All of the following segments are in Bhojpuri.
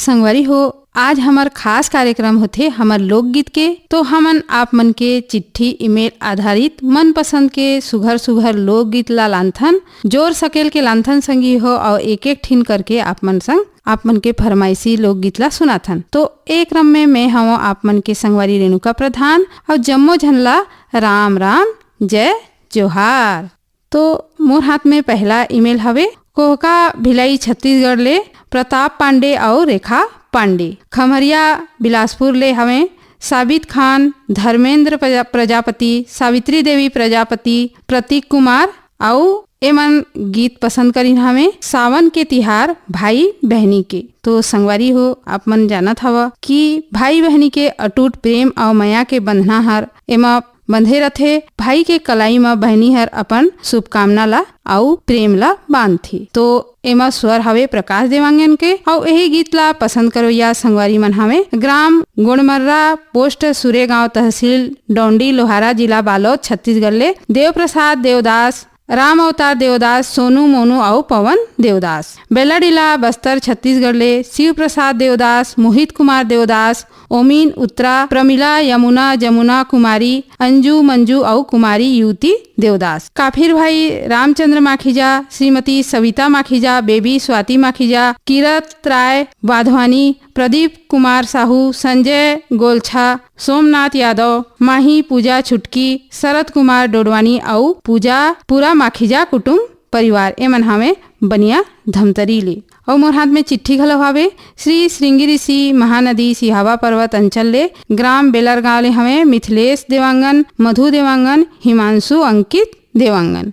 संगवारी हो, आज हमार खास कार्यक्रम होथे हमार लोकगीत के। तो हमन आप मन के चिट्ठी ईमेल आधारित मनपसंद के सुघर सुघर लोकगीत ला लांथन जोर सकेल के लांथन संगी हो और एक एक ठीन करके आप मन संग आप मन के फरमाइशी लोकगीत ला सुनाथन। तो एक क्रम में मैं हूँ आप मन के संगवारी रेणुका प्रधान और जम्मो झन ला राम राम जय जोहार। तो मोर हाथ में पहला ईमेल हवे कोहका भिलाई छत्तीसगढ़ ले प्रताप पांडे और रेखा पांडे। खमरिया बिलासपुर ले हमें साबित खान, धर्मेंद्र प्रजापति, सावित्री देवी प्रजापति, प्रतीक कुमार और एमन गीत पसंद करीन हमें सावन के तिहार भाई बहनी के। तो संगवारी हो, आप मन जानत हवा कि भाई बहनी के अटूट प्रेम और माया के बंधना हर एमा बंधे रथे। भाई के कलाई में बहनी हर अपन शुभकामना ला और प्रेम ला बांधती। तो एमा स्वर हवे प्रकाश देवांगन के और यही गीत ला पसंद करो या संगवारी मन हमें ग्राम गुणमर्रा पोस्ट सुरेगांव तहसील डोंडी लोहारा जिला बालोद छत्तीसगढ़ ले देव प्रसाद देवदास, राम अवतार देवदास, सोनू मोनू और पवन देवदास। बेलाडीला बस्तर छत्तीसगढ़ ले शिव प्रसाद देवदास, मोहित कुमार देवदास, ओमीन उत्तरा, प्रमिला यमुना जमुना कुमारी, अंजू मंजू और कुमारी युवती देवदास। काफिर भाई रामचंद्र माखीजा, श्रीमती सविता माखीजा, बेबी स्वाति माखीजा, किरत राय वाधवानी, प्रदीप कुमार साहू, संजय गोलछा, सोमनाथ यादव, माही पूजा छुटकी, शरद कुमार डोडवानी और पूजा पूरा माखीजा कुटुंब परिवार एमन हमें बनिया धमतरी ले। और मोर हाथ में चिट्ठी घलो हवे श्री श्रृंगी ऋषि महानदी सिहावा पर्वत अंचल ले ग्राम बेलरगांव ले हमें मिथिलेश देवांगन, मधु देवांगन, हिमांशु अंकित देवांगन।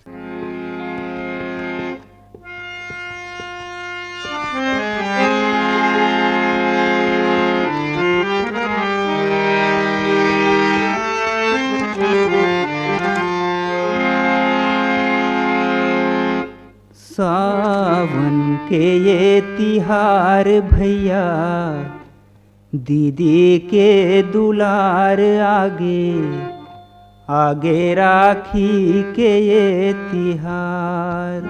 सावन के ये तिहार भैया दीदी के दुलार आगे आगे राखी के ये तिहार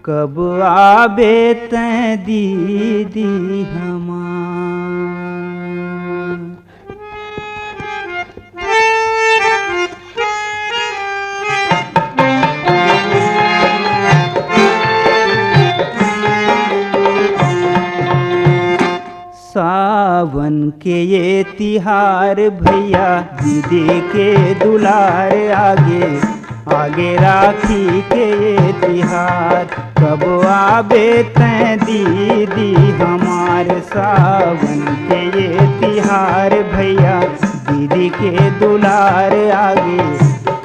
कब आबे तैं दीदी हमार। सावन के ये तिहार भैया दीदी के दुलार आगे आगे राखी के ये तिहार कब आबे तैं दीदी हमार। सावन के ये तिहार भैया दीदी के दुलार आगे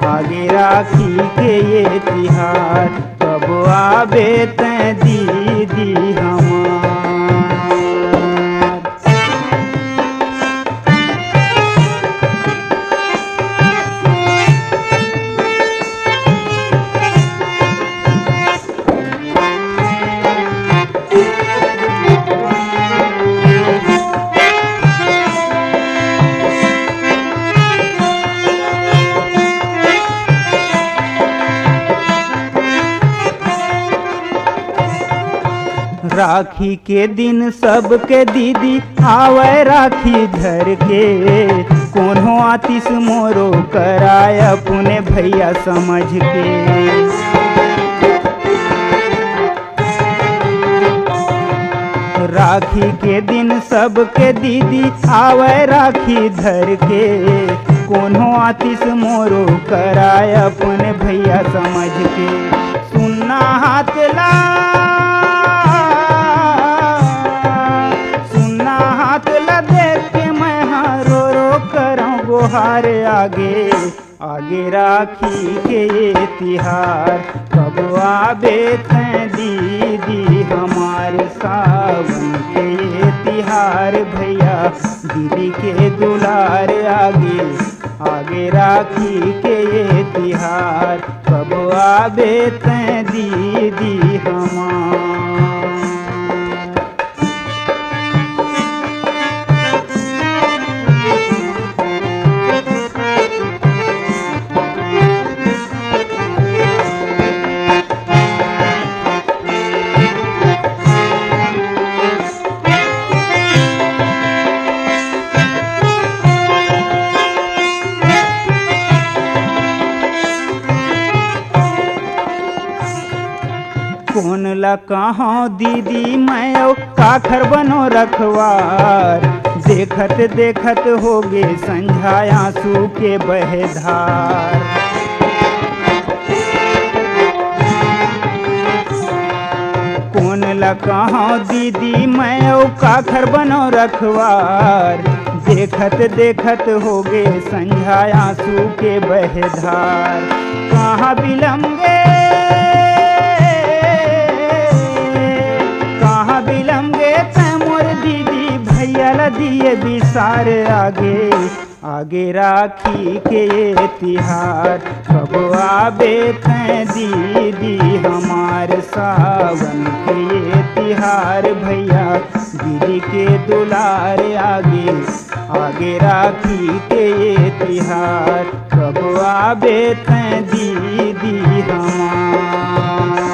आगे राखी के ये तिहार कब आबे तैं दीदी हमार। राखी के दिन सबके दीदी आवे राखी धर के कोनो आतिश मोरो कराय अपने भैया समझ के। राखी के दिन सबके दीदी आवे राखी धर के कोनो आतिश मोरो कराय अपने भैया समझ के। सुनना हाथ ला गोहार आगे आगे राखी के ये तिहार कब आबे तैं दीदी हमार। सावन के ये तिहार भैया दीदी के दुलार आगे आगे राखी के ये तिहार कब आबे तैं दीदी हमार। कौन ला कहाँ दीदी मैं काखर बनो रखवार, देखत देखत होगे संझा आंसू के बहे धार। कौन ला कहाँ दीदी मैं काखर बनो रखवार, देखत देखत होगे संझा आंसू के बहे धार। कहाँ बिलमगे मोर दीदी भैया ला दिए बिसार, आगे आगे राखी के ये तिहार, कब आबे थे दीदी हमार सावन के ये तिहार। भैया दीदी के दुलार, आगे आगे राखी के ये तिहार, कब आबे थे दीदी हमार।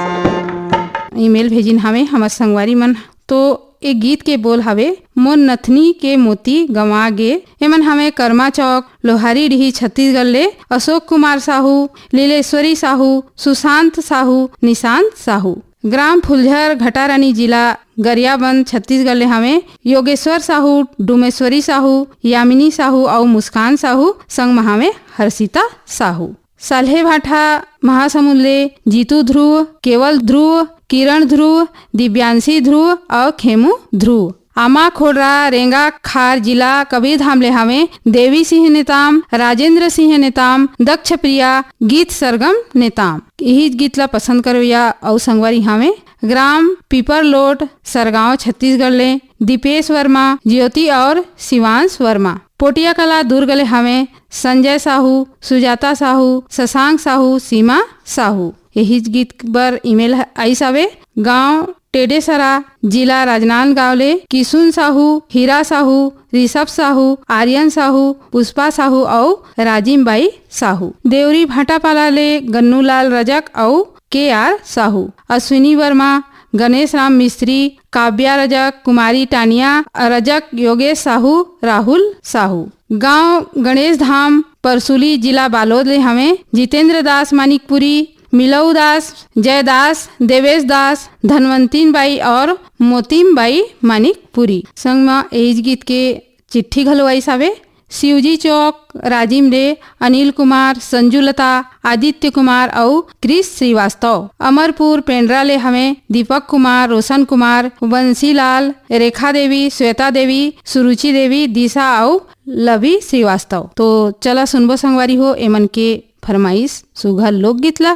ईमेल भेजिन हमें हमार संगवारी मन। तो एक गीत के बोल हवे मोर नथनी के मोती गंवा गे। एमन हमें कर्मा चौक लोहारी डीही छत्तीसगढ़ ले अशोक कुमार साहू, लीलेश्वरी साहू, सुशांत साहू, निशांत साहू। ग्राम फुलझर घटारानी जिला गरियाबंद छत्तीसगढ़ ले हमें योगेश्वर साहू, डुमेश्वरी साहू, यामिनी साहू और मुस्कान साहू संग में हमें हर्षिता साहू। साल्हे भाठा महासमुंद ले जीतू ध्रुव, केवल ध्रुव, किरण ध्रुव, दिव्यांशी ध्रुव और खेमू ध्रुव। आमा खोडरा रेंगा खार जिला कबीरधाम ले हमें देवी सिंह नेताम, राजेंद्र सिंह नेताम, दक्ष प्रिया, गीत सरगम नेताम। यही गीत ला पसंद करविया और संगवारी हमें ग्राम पीपर लोट सरगांव छत्तीसगढ़ ले दीपेश वर्मा, ज्योति और शिवांश वर्मा। पोटिया कला दुर्ग ले हमें संजय साहू, सुजाता साहू, शशांक साहू, सीमा साहू। यही गीत पर ईमेल आई सावे गांव टेडेसरा जिला राजनांदगांव ले किशुन साहू, हीरा साहू, ऋषभ साहू, आर्यन साहू, पुष्पा साहू और राजीम बाई साहू। देवरी भाटापाला ले गन्नूलाल रजक और KR साहू। अश्विनी वर्मा, गणेश राम मिस्त्री, काव्या रजक, कुमारी टानिया रजक, योगेश साहू, राहुल साहू। गांव गणेश धाम परसुली जिला बालोद ले हमें जितेंद्र दास मानिकपुरी, मिलऊ दास, जयदास, देवेश दास, धनवंतीन बाई और मोतीम बाई मानिकपुरी। संग में एज गीत के चिट्ठी घलवाई सावे शिवजी चौक राजीम रे अनिल कुमार, संजुलता, आदित्य कुमार और क्रिस श्रीवास्तव। अमरपुर पेंड्रा ले हमें दीपक कुमार, रोशन कुमार, बंसीलाल, रेखा देवी, श्वेता देवी, सुरुचि देवी, दिशा और लवी श्रीवास्तव। तो चला सुनबो संगवारी हो एमन के फरमाइश सुघर लोकगीत ला।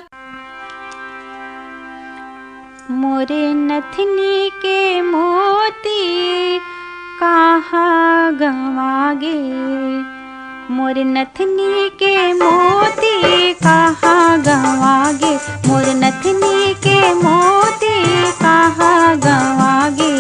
मोरे नथनी के मोती कहाँ गंवागे, मोरे नथनी के मोती कहाँ गंवागे, मोरे नथनी के मोती कहाँ गंवागे।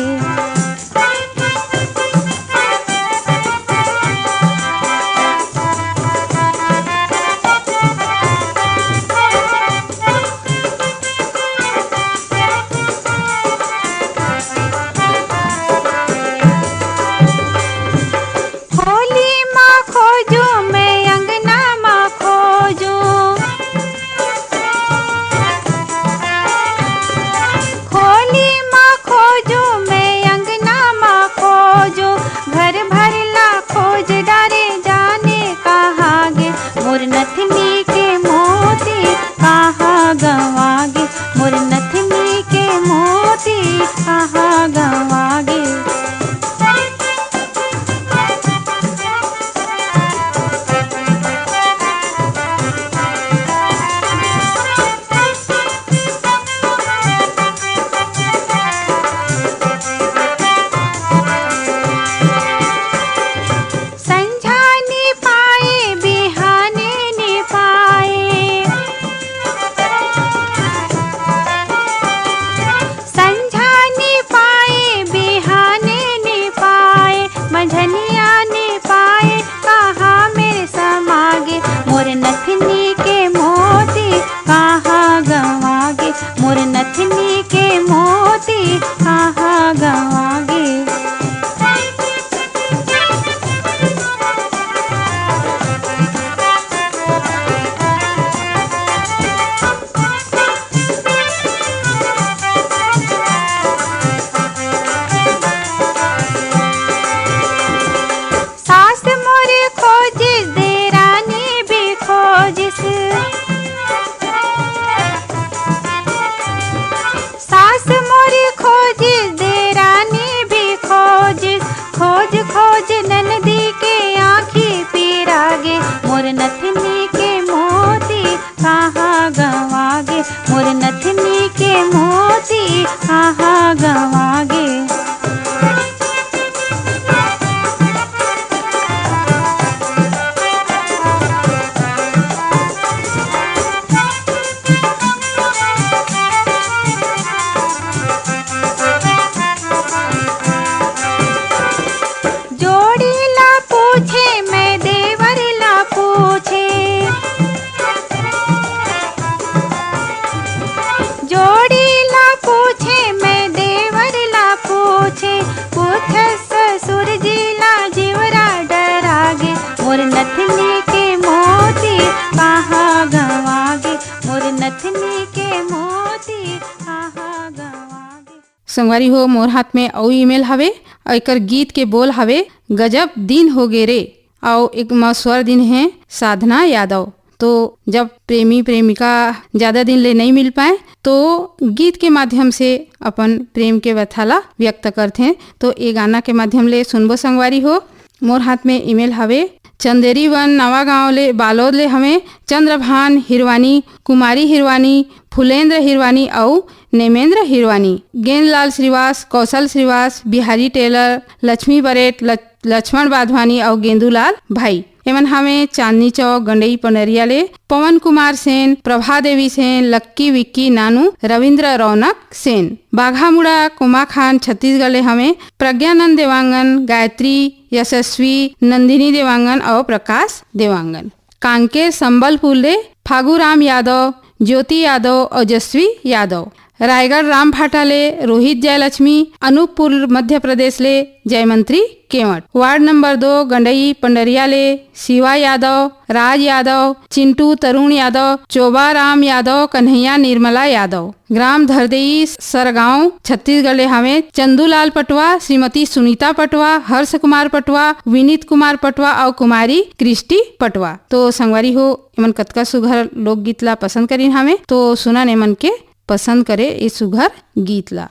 संगवारी हो मोर हाथ में अउ ईमेल हवे और एकर गीत के बोल हवे गजब दिन हो गे रे। और एक स्वर दिन है साधना यादव। तो जब प्रेमी प्रेमिका ज़्यादा दिन ले नहीं मिल पाए तो गीत के माध्यम से अपन प्रेम के व्यथाला व्यक्त करते हैं। तो ये गाना के माध्यम ले सुनबो संगवारी हो। मोर हाथ में ईमेल हवे चंदेरी वन नवा गाँव ले बालोद ले हमें चंद्रभान हिरवानी, कुमारी हिरवानी, फुलेंद्र हिरवानी और नेमेंद्र हिरवानी, गेंदलाल श्रीवास, कौशल श्रीवास, बिहारी टेलर, लक्ष्मी बरेट, लक्ष्मण बाधवानी और गेंदूलाल भाई। एमन हमें चांदनी चौक गंडई पंडरिया ले पवन कुमार सेन, प्रभा देवी सेन, लक्की विक्की नानू, रविंद्र रौनक सेन, बाघामुड़ा कुमा खान छत्तीसगढ़ ले हमें प्रज्ञानंद देवांगन, गायत्री, यशस्वी, नंदिनी देवांगन और प्रकाश देवांगन। कांकेर संबलपुर ले फागूराम यादव, ज्योति यादव, ओजस्वी यादव। रायगढ़ राम भाटा ले रोहित जयलक्ष्मी, अनूपपुर मध्य प्रदेश ले जयमंत्री केवट। वार्ड नंबर 2 गंडई पंडरिया ले शिवा यादव, राज यादव, चिंटू तरुण यादव, चोबा राम यादव, कन्हैया निर्मला यादव। ग्राम धरदेई सरगांव छत्तीसगढ़ ले हमें चंदूलाल पटवा, श्रीमती सुनीता पटवा, हर्ष कुमार पटवा, विनीत कुमार पटवा और कुमारी क्रिस्टी पटवा। तो संगवारी हो एमन कतका सुघर लोकगीत ला पसंद करीन हमें, तो सुनन एमन के पसंद करे इस सुघर गीत ला।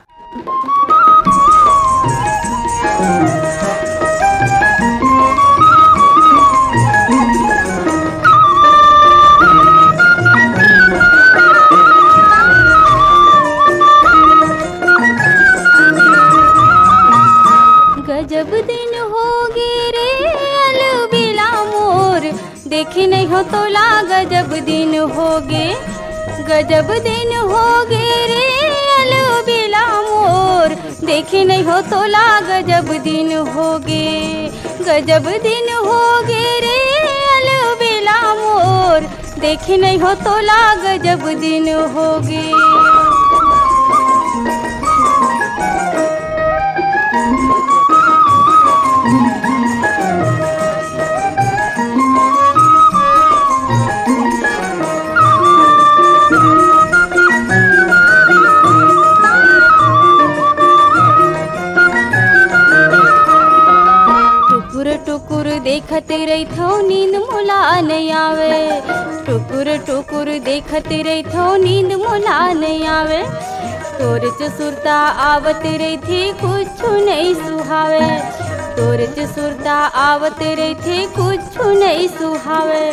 गजब दिन हो गे रे अलबेला मोर, देखे नहीं हो तोला गजब दिन हो गे, गजब दिन हो गे रे अलबेला मोर, देखे नहीं हो तोला गजब दिन हो गे, गजब दिन हो गे रे अलबेला मोर, देखे नहीं हो तोला गजब दिन हो गे। देखत रहिथो नींद मोला नहीं आवे, टुकुर टुकुर देखत रहिथो नींद मोला नहीं आवे, तोर च सुरता आवत रहिथे कुछ नहीं सुहावे, तोर च सुरता आवत रहिथे कुछ नहीं सुहावे,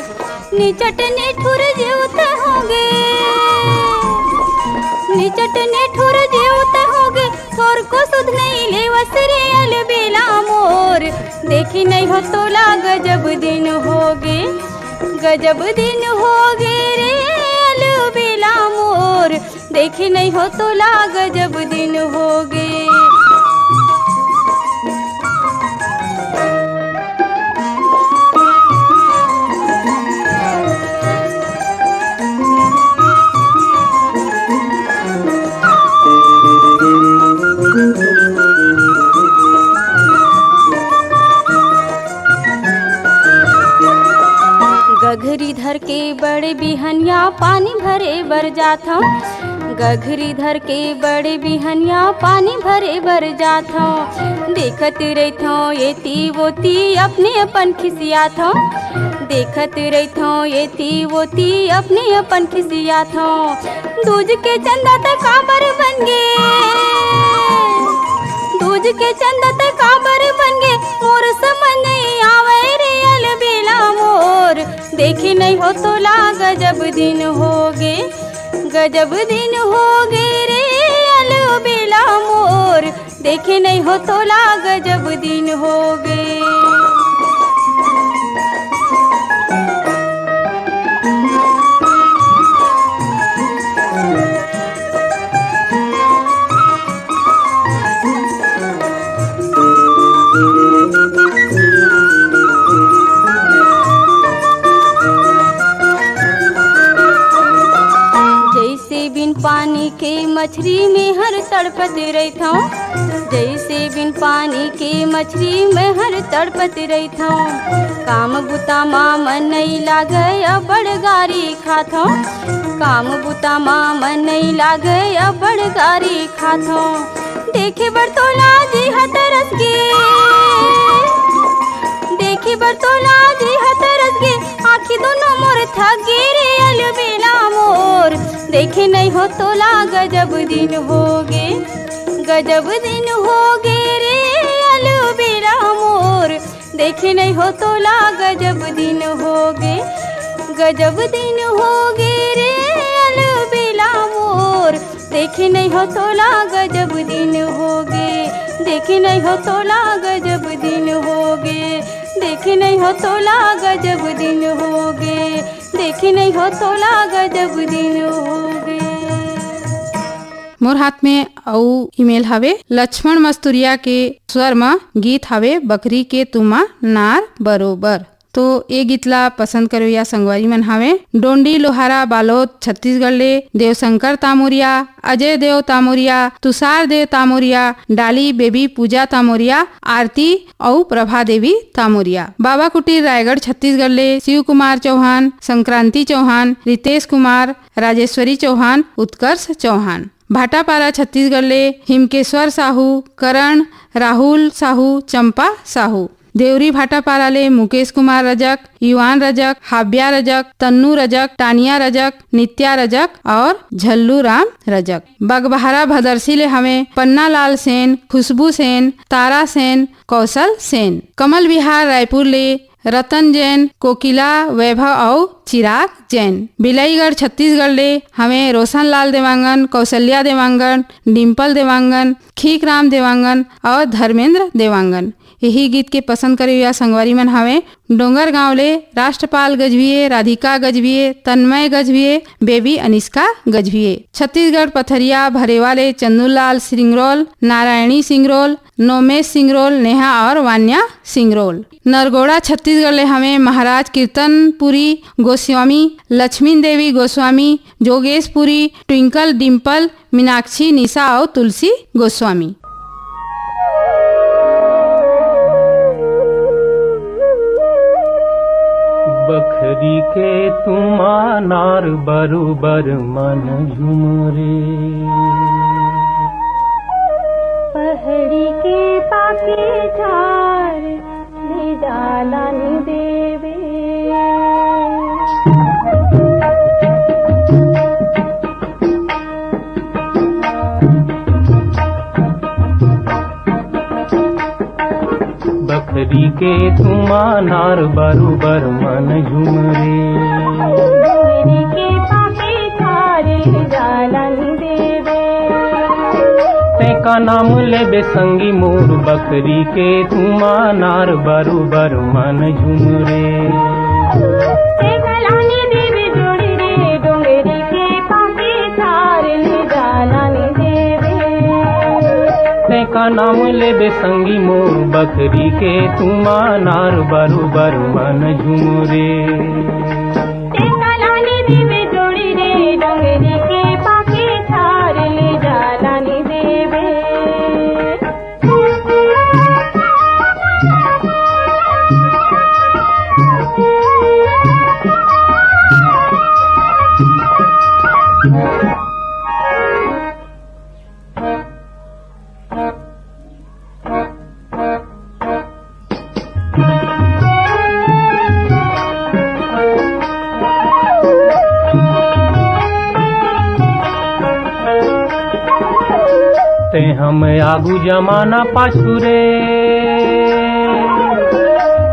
निचट नेठुर जीवत होगे, निचट नेठुर जीवत होगे, तोर को सुध नहीं लेवस रे अलबेला मोर, देखी नहीं हो तोला गजब दिन होगे, गजब दिन होगे रे अलबेला मोर, देखी नहीं हो तोला गजब दिन होगे। गघरी धर के बड़े बिहनिया पानी भरे बर जाथो, गघरी धर के बड़े बिहनिया पानी भरे बर जाथो, देखत रहिथो एती वोती अपने अपन खिसियाथो, देखत रहिथो एती वोती अपने अपन खिसियाथो, दूज के चंदा त काबर बन गे, दूज के चंदा त काबर बन गे, मोर समझ नहीं आवे रे अलबेला मोर, देखी नहीं हो तोला गजब दिन होगे, गजब दिन होगे रे अलबेला मोर, देखे नहीं हो तोला गजब दिन होगे। पानी के मछली में हर तड़पत रहता, जैसे बिन पानी के मछली में हर तड़पत रहता, काम बुता माँ मन नहीं लागे बड़ गारी खाथो, काम बुता माँ मन नहीं लागे बड़ गारी खाथो, देखे बर तोला जी हतरस गे, देखे बर तोला जी हतरस गे, आँखी दोनों मोर थक गे रे अलबेला मोर, देखे नहीं हो तोला गजब दिन हो गे, गजब दिन हो गे रे अलबेला मोर, देखे नहीं हो तोला गजब दिन हो गे, गजब दिन हो गे रे अलबेला मोर, देखे नहीं हो तोला गजब दिन हो गे, देखे नहीं हो तोला गजब दिन हो गे, देखे नहीं हो तोला गजब दिन हो गे, देखे नहीं हो तोला गजब दिन हो गे। मोर हाथ में अउ ईमेल हवे लक्ष्मण मस्तुरिया के स्वर में गीत हवे बकरी के तुमा नार बरोबर। तो ये गीत ला पसंद करो या संगवारी मन हवे डोंडी लोहारा बालोद छत्तीसगढ़ ले देवशंकर तामोरिया, अजय देव तामोरिया, तुषार देव तामोरिया, डाली बेबी पूजा तामोरिया, आरती और प्रभा देवी तामोरिया। बाबा कुटीर रायगढ़ छत्तीसगढ़ ले शिव कुमार चौहान, संक्रांति चौहान, रितेश कुमार, राजेश्वरी चौहान, उत्कर्ष चौहान। भाटापारा छत्तीसगढ़ ले हिमकेश्वर साहू, करण, राहुल साहू, चंपा साहू। देवरी भाटापारा ले मुकेश कुमार रजक, युवान रजक, हाब्या रजक, तन्नू रजक, टानिया रजक, नित्या रजक और झल्लू राम रजक। बगबहारा भदरसी ले हमें पन्ना लाल सेन, खुशबू सेन, तारा सेन, कौशल सेन। कमल विहार रायपुर ले रतन जैन, कोकिला वैभव और चिराग जैन। बिलाईगढ़ छत्तीसगढ़ ले हमें रोशन लाल देवांगन, कौशल्या देवांगन, डिम्पल देवांगन, खीकराम देवांगन और धर्मेंद्र देवांगन। यही गीत के पसंद करे या संगवारी मन हवे डोंगर गांव ले राष्ट्रपाल गजभिये, राधिका गजभिये, तन्मय गजभिये, बेबी अनिष्का गजभिये। छत्तीसगढ़ पथरिया भरेवा ले चंदूलाल सिंगरोल, नारायणी सिंगरोल, नोमेश सिंगरोल, नेहा और वान्या सिंगरोल। नरगोड़ा छत्तीसगढ़ ले हमें महाराज कीर्तनपुरी गोस्वामी, लक्ष्मी देवी गोस्वामी, जोगेशपुरी, ट्विंकल डिम्पल, मीनाक्षी निशा और तुलसी गोस्वामी। बखरी के तुमा नार बरोबर मन झुमरे, पहड़ी के पाके झार ले जाला नि देवे, बखरी के तुमा नार बरोबर मन झुमरे, पहड़ी के पाके झार ले जाला नि देवे, का नाम लेबे संगी मोर बकरी के तुमा नार बरोबर मन झुमरे, कलानी देवी जोड़ी रे डोंगरी के पाके झार ले जाला नि देवे, का नाम लेबे संगी मोर बकरी के तुमा नार बरोबर मन झुमरे, कलानी देवी जोड़ी रे डोंगरी के पाके झार ले जाला नि देवे। ते हम आगू जमाना पाछू रे,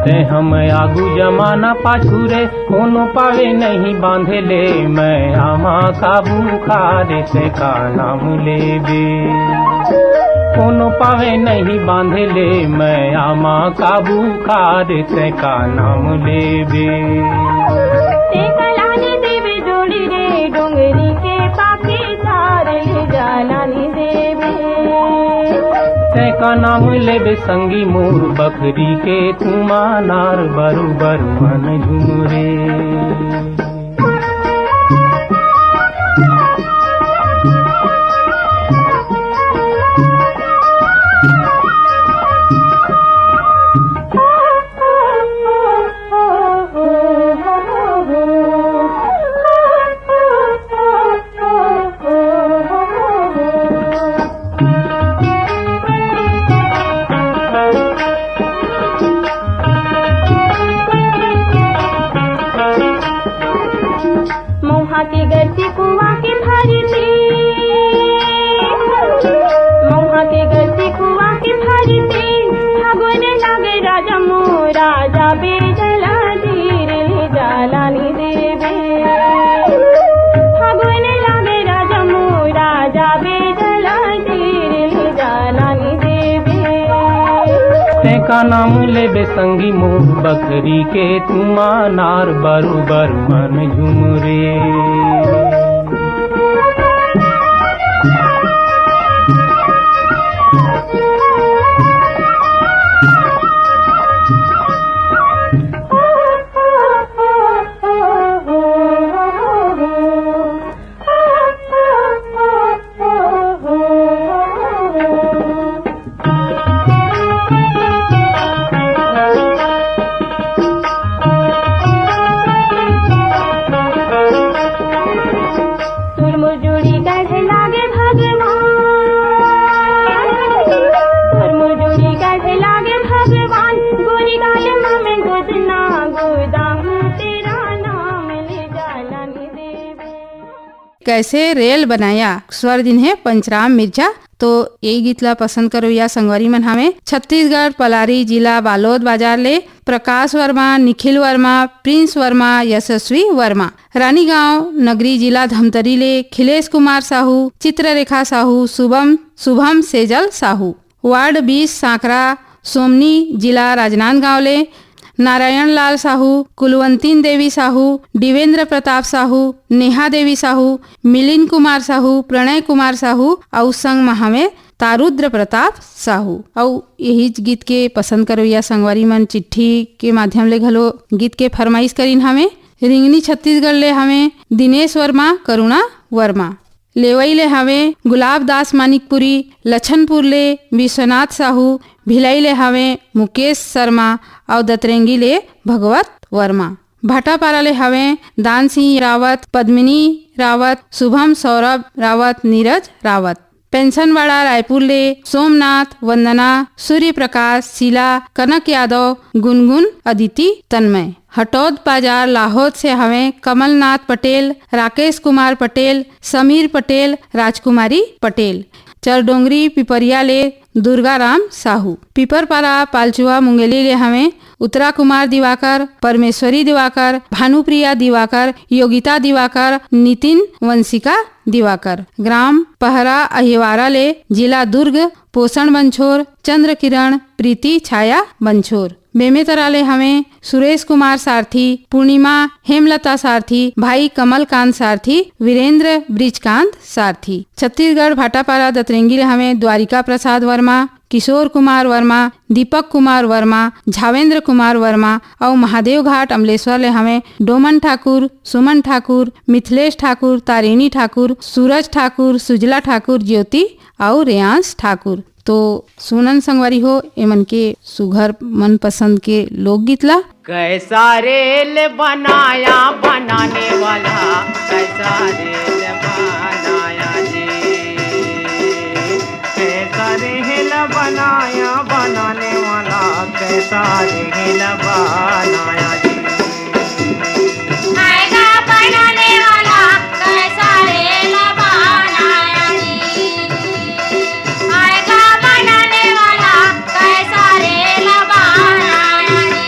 ते हम आगू जमाना पाछू रे, कोनो पावे नहीं बांधे ले, मैं आमा काबू खारे से का नाम लेबे, कोनो पावे नहीं बांधे ले, मैं आमा काबू खारे से का नाम लेबे, कलानी देवी जोड़ी रे डोंगरी के पाके झार ले जाला नि देवे, का नाम लेबे संगी मोर बकरी के तुमा नार बरोबर मन झुमरे, कुआ के भरते मऊहा के गलती कुआ के भरते फागुन लागे राजा मोरा जाबे जला धीर ले जालानी देवे फागुन लागे राजा मोरा जाबे जला धीर ले जालानी देवे का नाम लेबे संगी मुँह बकरी के तुमा नार बरोबर मन झुमरे कैसे रेल बनाया स्वर दिन है पंचराम मिर्जा। तो यही गीतला पसंद करो या संगवारी मन हमें छत्तीसगढ़ पलारी जिला बालोद बाजार ले प्रकाश वर्मा, निखिल वर्मा, प्रिंस वर्मा, यशस्वी वर्मा। रानीगांव नगरी जिला धमतरी ले खिलेश कुमार साहू, चित्ररेखा साहू, शुभम सेजल साहू। वार्ड 20 सांकरा सोमनी जिला राजनांदगांव ले नारायण लाल साहू, कुलवंतीन देवी साहू, दिवेंद्र प्रताप साहू, नेहा देवी साहू, मिलिंद कुमार साहू, प्रणय कुमार साहू और संग महामे तारुद्र प्रताप साहू। और यही गीत के पसंद करो या संगवारी मन चिट्ठी के माध्यम ले घलो गीत के फरमाइश करीन हमें। रिंगनी छत्तीसगढ़ ले हमें दिनेश वर्मा, करुणा वर्मा। लेवई ले हमें गुलाब दास मानिकपुरी, लछनपुर ले विश्वनाथ साहू, भिलाई ले हमें मुकेश शर्मा और दतरेंगी ले भगवत वर्मा। भाटापारा ले हमें दान सिंह रावत, पद्मिनी रावत, शुभम सौरभ रावत, नीरज रावत। पेंशनवाड़ा रायपुर ले सोमनाथ, वंदना, सूर्य प्रकाश, शीला, कनक यादव, गुनगुन, अदिति, तन्मय। हटौद बाजार लाहौद से हमें कमलनाथ पटेल, राकेश कुमार पटेल, समीर पटेल, राजकुमारी पटेल। चरडोंगरी पिपरिया ले दुर्गाराम साहू। पिपरपारा पालचुआ मुंगेली ले हमें उत्तरा कुमार दिवाकर, परमेश्वरी दिवाकर, भानुप्रिया दिवाकर, योगिता दिवाकर, नितिन वंशिका दिवाकर। ग्राम पहरा अहिवारा ले जिला दुर्ग पोषण बंछोर, चंद्र किरण, प्रीति छाया बंछोर। बेमेतरा ले हमें सुरेश कुमार सारथी, पूर्णिमा हेमलता सारथी, भाई कमलकांत सारथी, वीरेंद्र ब्रिजकांत सारथी। छत्तीसगढ़ भाटापारा दतरेंगी ले हमें द्वारिका प्रसाद वर्मा, किशोर कुमार वर्मा, दीपक कुमार वर्मा, झावेंद्र कुमार वर्मा और महादेव घाट अमलेश्वर ले हमें डोमन ठाकुर, सुमन ठाकुर, मिथिलेश ठाकुर, तारिणी ठाकुर, सूरज ठाकुर, सुजला ठाकुर, ज्योति और रेयांश ठाकुर। तो सुनन संगवारी हो एमन के सुघर मन पसंद के लोकगीत ला। कैसा रेल बनाया बनाने वाला, कैसा रेल बनाया जी, कैसा रेल बनाया बनाने वाला, कैसा रेल बनाया जी। आएगा बनाने वाला कैसा रेल बनाया जी, आएगा बनाने वाला कैसा रेल बनाया जी।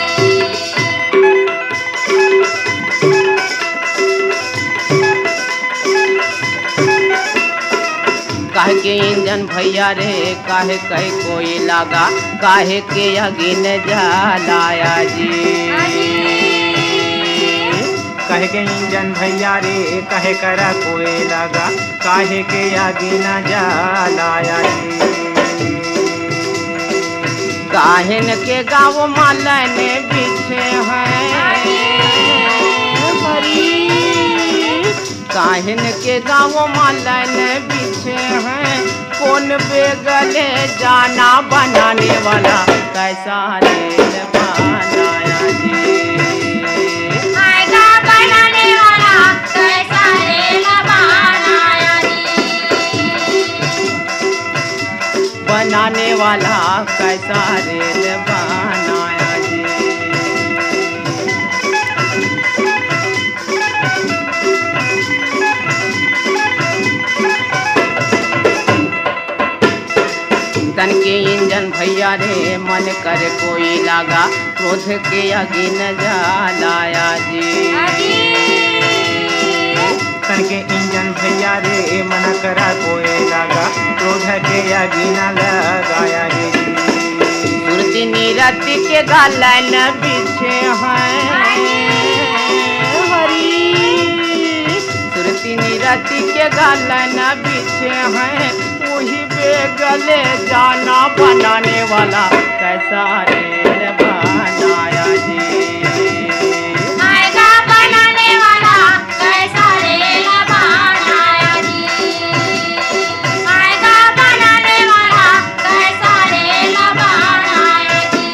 काहे के इंजन भैया रे, काहे कहे कोई लगा, काहे के अगिन जलाया जी। काहे के इंजन भैया रे, काहे करा कोई लगा, काहे के अगिन जलाया जी। काहेन के गाँव मालन बिछे हैं, काहिन के गाँव मालन बिछे हैं, कौन बेगले जाना बनाने वाला, कैसा रेल बनाया जी। आएगा बनाने वाला कैसा रेल बनाया जी, बनाने वाला कैसा रेल बनाया जी। तन के इंजन भैया रे मन कर कोई लागा, क्रोध के आगे न जलाया जी। तन के इंजन भैया रे मन करा कोई लागा, क्रोध के आगे न लगाया जी। सुरती नीरति के गालन बिछे हैं हरी, सुरती नीरति के गालन बिछे हैं, वही बेगले जाना बनाने वाला कैसा रेल बनाया जी। आएगा बनाने वाला कैसा रेल बनाया जी, आएगा बनाने वाला कैसा रेल बनाया जी।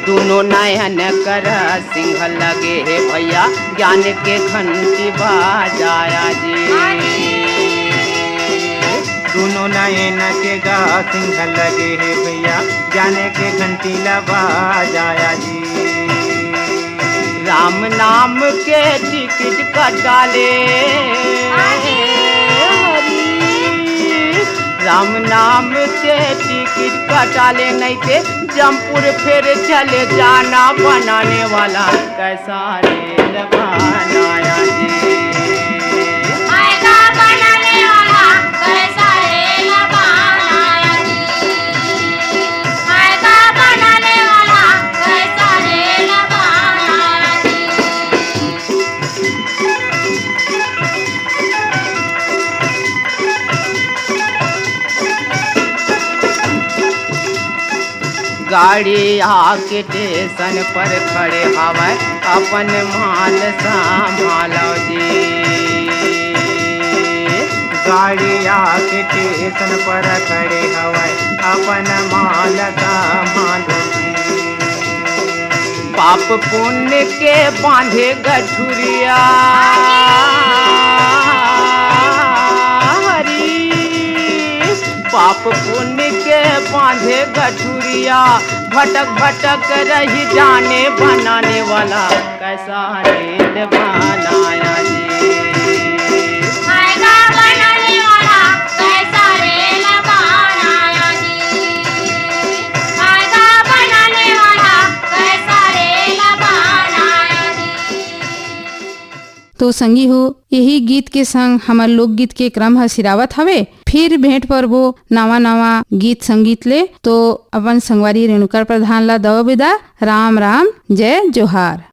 दोनों नयन कर सिंह लगे है भैया, ज्ञान के घंटी बजाया जी। दोनों नयन के गा सिंह लगे है भैया, जाने के घंटी बजाया जी। राम नाम के टिकट कटाले हरी, राम नाम के टिकट कटाले, नहीं थे जमपुर फिर चले जाना बनाने वाला कैसा रेल बनाया जी। आएगा बनाने वाला कैसा रेल बनाया जी, आएगा बनाने वाला कैसा रेल बनाया जी। गाड़ी आके स्टेशन पर खड़े हवा, अपन माल संभालो जी। गाड़ी आके स्टेशन पर खड़े हवा, अपन माल संभालो जी। पाप पुण्य के बांधे गठुरिया हरी, पाप पुण्य के बांधे गठुरिया, भटक भटक रही जाने बनाने वाला कैसा रेल बनाया जी। आएगा बनाने वाला कैसा रेल बनाया जी, आएगा बनाने वाला कैसा रेल बनाया जी। तो संगी हो, यही गीत के संग हमार लोकगीत के क्रम ह सिरावत हवे। फिर भेंट पर वो नवा नवा गीत संगीत ले। तो अपन संगवारी रेणुका प्रधान ला दव विदा। राम राम, जय जोहार।